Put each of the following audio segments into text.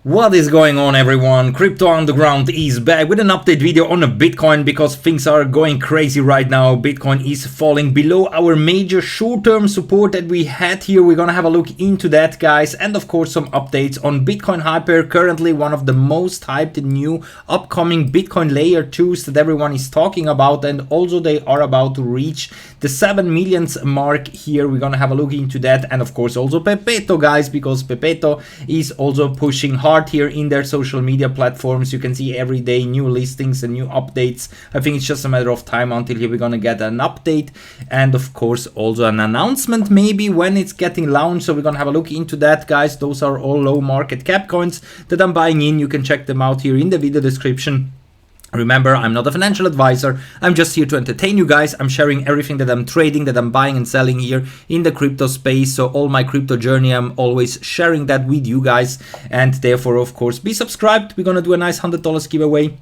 What is going on, everyone? Crypto Underground is back with an update video on a Bitcoin because things are going crazy right now. Bitcoin is falling below our major short-term support that we had here. We're gonna have a look into that, guys, and of course some updates on Bitcoin Hyper, currently one of the most hyped new upcoming Bitcoin layer 2s that everyone is talking about, and also they are about to reach the 7 millions mark here. We're gonna have a look into that, and of course also Pepeto, guys, because Pepeto is also pushing hard here in their social media platforms. You can see every day new listings and new updates. I think it's just a matter of time until here we're gonna get an update, and of course also an announcement maybe when it's getting launched. So we're gonna have a look into that, guys. Those are all low market cap coins that I'm buying in. You can check them out here in the video description. Remember, I'm not a financial advisor. I'm just here to entertain you guys. I'm sharing everything that I'm trading, that I'm buying and selling here in the crypto space. So all my crypto journey, I'm always sharing that with you guys. And therefore, of course, be subscribed. We're going to do a nice $100 giveaway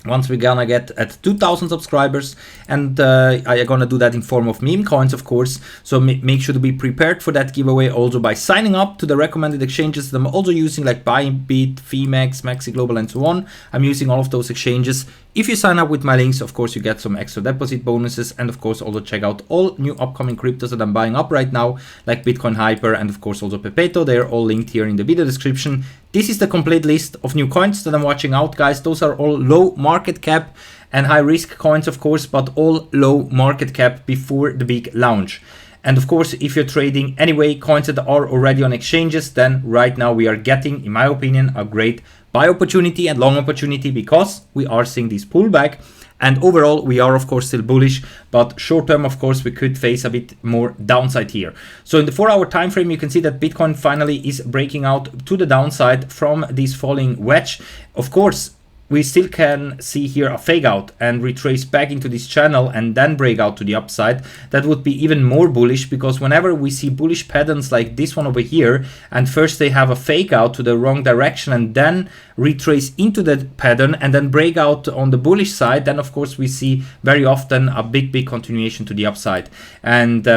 once we're gonna get at 2,000 subscribers, and I'm gonna do that in form of meme coins, of course. So make sure to be prepared for that giveaway also by signing up to the recommended exchanges that I'm also using, like Bybit, Femex, Maxi Global, and so on. I'm using all of those exchanges. If you sign up with my links, of course, you get some extra deposit bonuses, and of course also check out all new upcoming cryptos that I'm buying up right now, like Bitcoin Hyper and of course also Pepeto. They're all linked here in the video description. This is the complete list of new coins that I'm watching out, guys. Those are all low market cap and high risk coins, of course, but all low market cap before the big launch. And of course, if you're trading anyway coins that are already on exchanges, then right now we are getting, in my opinion, a great buy opportunity and long opportunity, because we are seeing this pullback. And overall, we are of course still bullish, but short term, of course, we could face a bit more downside here. So in the 4-hour time frame, you can see that Bitcoin finally is breaking out to the downside from this falling wedge. Of course, we still can see here a fake out and retrace back into this channel and then break out to the upside. That would be even more bullish, because whenever we see bullish patterns like this one over here, and first they have a fake out to the wrong direction and then retrace into that pattern and then break out on the bullish side, then of course we see very often a big continuation to the upside. And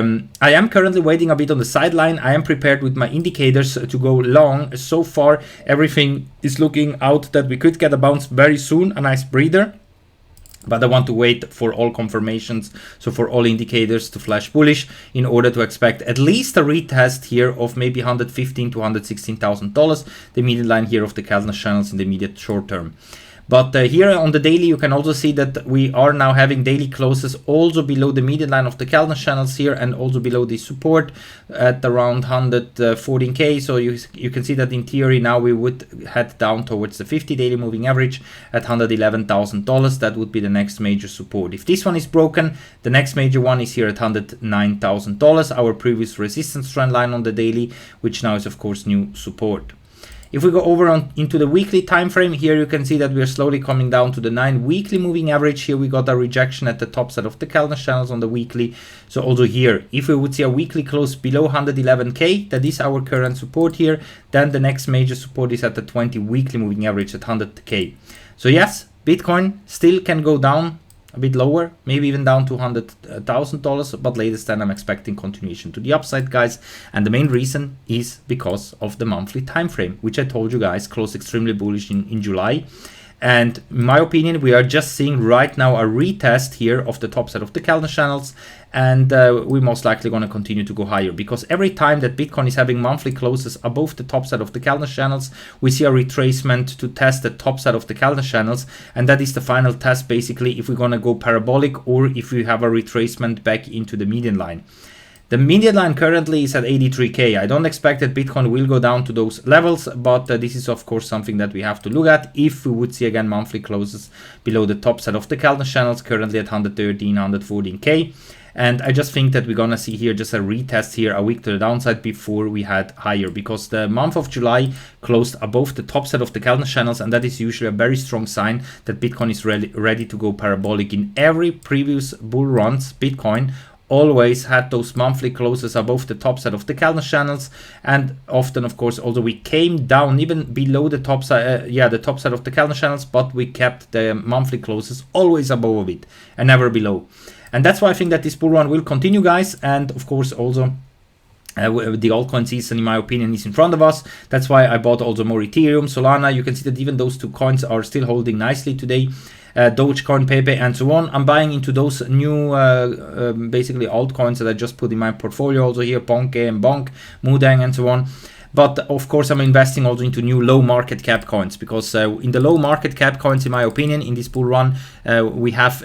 I am currently waiting a bit on the sideline. I am prepared with my indicators to go long. So far everything is looking out that we could get a bounce very soon, a nice breather. But I want to wait for all confirmations, so for all indicators to flash bullish, in order to expect at least a retest here of maybe $115,000 to $116,000, the median line here of the Keltner channels in the immediate short term. But here on the daily, you can also see that we are now having daily closes also below the median line of the Keltner channels here, and also below the support at around 114K. So you can see that in theory now we would head down towards the 50 daily moving average at $111,000. That would be the next major support. If this one is broken, the next major one is here at $109,000, our previous resistance trend line on the daily, which now is of course new support. If we go over into the weekly time frame, here you can see that we are slowly coming down to the 9 weekly moving average. Here we got a rejection at the top side of the Keltner channels on the weekly. So also here, if we would see a weekly close below 111K, that is our current support here, then the next major support is at the 20 weekly moving average at 100K. So yes, Bitcoin still can go down a bit lower, maybe even down to $100,000, but latest then I'm expecting continuation to the upside, guys. And the main reason is because of the monthly time frame, which I told you guys closed extremely bullish in July. And in my opinion, we are just seeing right now a retest here of the top side of the Keltner channels, and we're most likely going to continue to go higher, because every time that Bitcoin is having monthly closes above the top side of the Keltner channels, we see a retracement to test the top side of the Keltner channels, and that is the final test basically if we're going to go parabolic or if we have a retracement back into the median line. The median line currently is at 83K. I don't expect that Bitcoin will go down to those levels, but this is of course something that we have to look at if we would see again monthly closes below the top side of the Keltner channels, currently at 113, 114K. And I just think that we're gonna see here just a retest here a week to the downside before we head higher, because the month of July closed above the top side of the Keltner channels, and that is usually a very strong sign that Bitcoin is ready to go parabolic. In every previous bull runs, Bitcoin always had those monthly closes above the top side of the Keltner channels, and often of course also we came down even below the top side the top side of the Keltner channels, but we kept the monthly closes always above it and never below. And that's why I think that this bull run will continue, guys. And of course also the altcoin season, in my opinion, is in front of us. That's why I bought also more Ethereum, Solana. You can see that even those two coins are still holding nicely today. Dogecoin, Pepe, and so on. I'm buying into those new basically altcoins that I just put in my portfolio also here, Ponke and Bonk, Mudang, and so on. But of course, I'm investing also into new low market cap coins, because in the low market cap coins, in my opinion, in this bull run, we have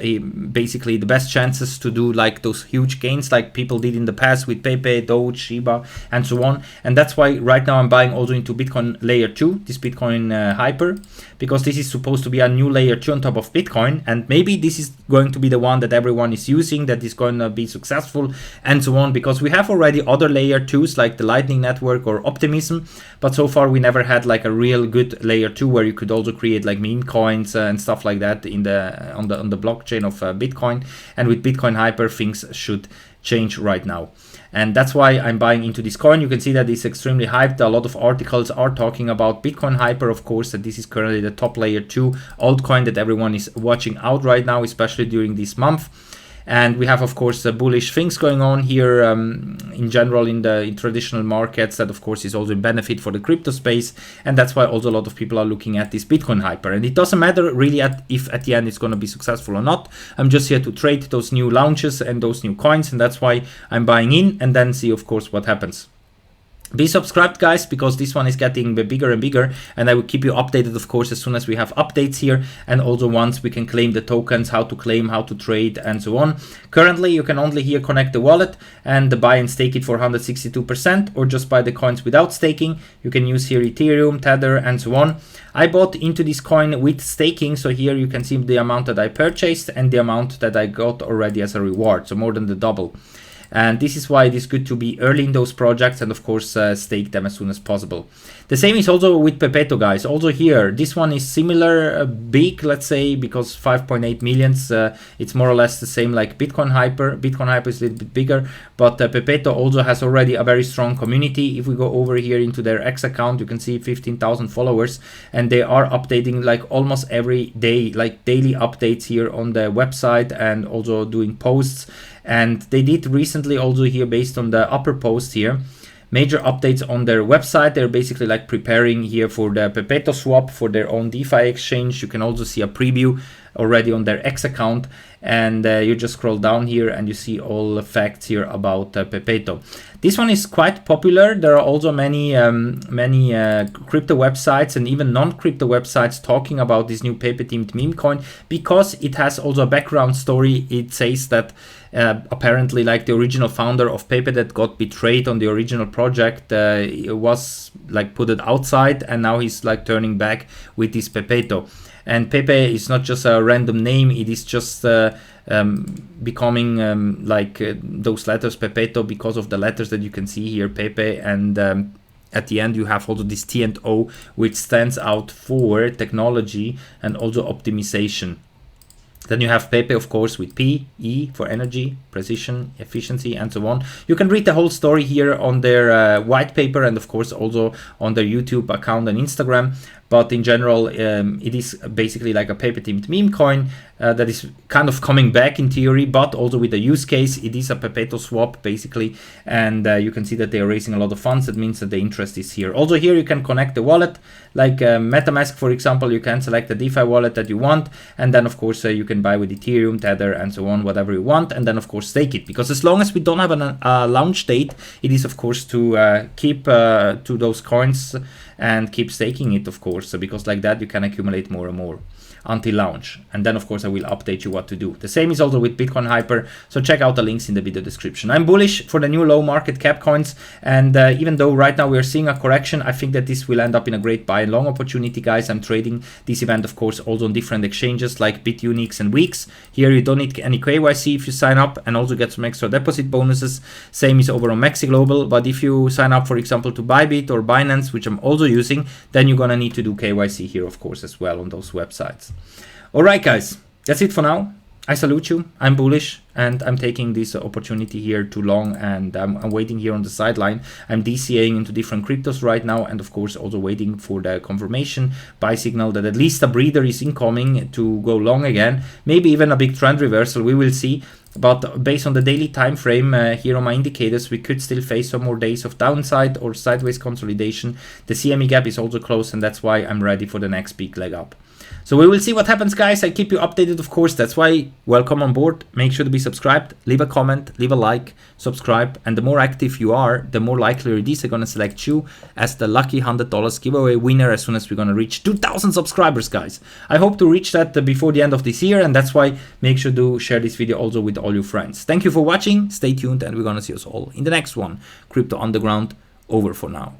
basically the best chances to do like those huge gains like people did in the past with Pepe, Doge, Shiba, and so on. And that's why right now I'm buying also into Bitcoin layer 2, this Bitcoin Hyper, because this is supposed to be a new layer 2 on top of Bitcoin. And maybe this is going to be the one that everyone is using, that is going to be successful, and so on, because we have already other layer 2s like the Lightning Network or Optimism. But so far we never had like a real good layer 2 where you could also create like meme coins and stuff like that in the on the blockchain of Bitcoin. And with Bitcoin Hyper, things should change right now. And that's why I'm buying into this coin. You can see that it's extremely hyped. A lot of articles are talking about Bitcoin Hyper, of course, that this is currently the top layer 2 altcoin that everyone is watching out right now, especially during this month. And we have, of course, bullish things going on here in general in traditional markets. That, of course, is also a benefit for the crypto space. And that's why also a lot of people are looking at this Bitcoin Hyper. And it doesn't matter really if at the end it's going to be successful or not. I'm just here to trade those new launches and those new coins. And that's why I'm buying in and then see, of course, what happens. Be subscribed, guys, because this one is getting bigger and bigger, and I will keep you updated, of course, as soon as we have updates here, and also once we can claim the tokens, how to claim, how to trade, and so on. Currently, you can only here connect the wallet and buy and stake it for 162%, or just buy the coins without staking. You can use here Ethereum, Tether, and so on. I bought into this coin with staking, so here you can see the amount that I purchased and the amount that I got already as a reward, so more than the double. And this is why it is good to be early in those projects and of course stake them as soon as possible. The same is also with Pepeto, guys. Also here, this one is similar big, let's say, because 5.8 millions, it's more or less the same like Bitcoin Hyper. Bitcoin Hyper is a little bit bigger, but Pepeto also has already a very strong community. If we go over here into their X account, you can see 15,000 followers, and they are updating like almost every day, like daily updates here on the website, and also doing posts. And they did recently also here, based on the upper post here, major updates on their website. They're basically like preparing here for the Pepeto swap for their own DeFi exchange. You can also see a preview already on their X account, and you just scroll down here and you see all the facts here about Pepeto. This one is quite popular. There are also many crypto websites and even non-crypto websites talking about this new Pepe themed meme coin, because it has also a background story. It says that apparently like the original founder of Pepe that got betrayed on the original project was like put it outside, and now he's like turning back with this Pepeto. And Pepe is not just a random name, it is just becoming like those letters Pepeto because of the letters that you can see here, Pepe, and at the end you have also this T and O, which stands out for technology and also optimization. Then you have Pepe, of course, with P, E for energy, precision, efficiency, and so on. You can read the whole story here on their white paper, and of course also on their YouTube account and Instagram. But in general, it is basically like a Pepe themed meme coin that is kind of coming back in theory, but also with a use case. It is a Pepeto swap basically, and you can see that they are raising a lot of funds. That means that the interest is here. Also here you can connect the wallet, like MetaMask, for example. You can select the DeFi wallet that you want, and then of course you can buy with Ethereum, Tether, and so on, whatever you want, and then of course stake it. Because as long as we don't have a launch date, it is of course to keep to those coins and keep staking it, of course, because like that you can accumulate more and more until launch. And then of course I will update you what to do. The same is also with Bitcoin Hyper, so check out the links in the video description. I'm bullish for the new low market cap coins, and even though right now we are seeing a correction, I think that this will end up in a great buy and long opportunity, guys. I'm trading this event of course also on different exchanges like BitUnix and Weeks. Here you don't need any KYC if you sign up, and also get some extra deposit bonuses. Same is over on Maxi Global, but if you sign up for example to Bybit or Binance, which I'm also using, then you're gonna need to do KYC here of course as well on those websites. Alright guys, that's it for now. I salute you. I'm bullish, and I'm taking this opportunity here too long, and I'm waiting here on the sideline. I'm DCAing into different cryptos right now, and of course also waiting for the confirmation buy signal that at least a breather is incoming to go long again. Maybe even a big trend reversal, we will see. but based on the daily time frame here on my indicators, we could still face some more days of downside or sideways consolidation. The CME gap is also close, and that's why I'm ready for the next big leg up. So we will see what happens, guys. I keep you updated, of course. That's why welcome on board. Make sure to be subscribed, leave a comment, leave a like, subscribe. And the more active you are, the more likely these are going to select you as the lucky $100 giveaway winner as soon as we're going to reach 2,000 subscribers, guys. I hope to reach that before the end of this year. And that's why make sure to share this video also with all your friends. Thank you for watching. Stay tuned, and we're going to see us all in the next one. Crypto Underground, over for now.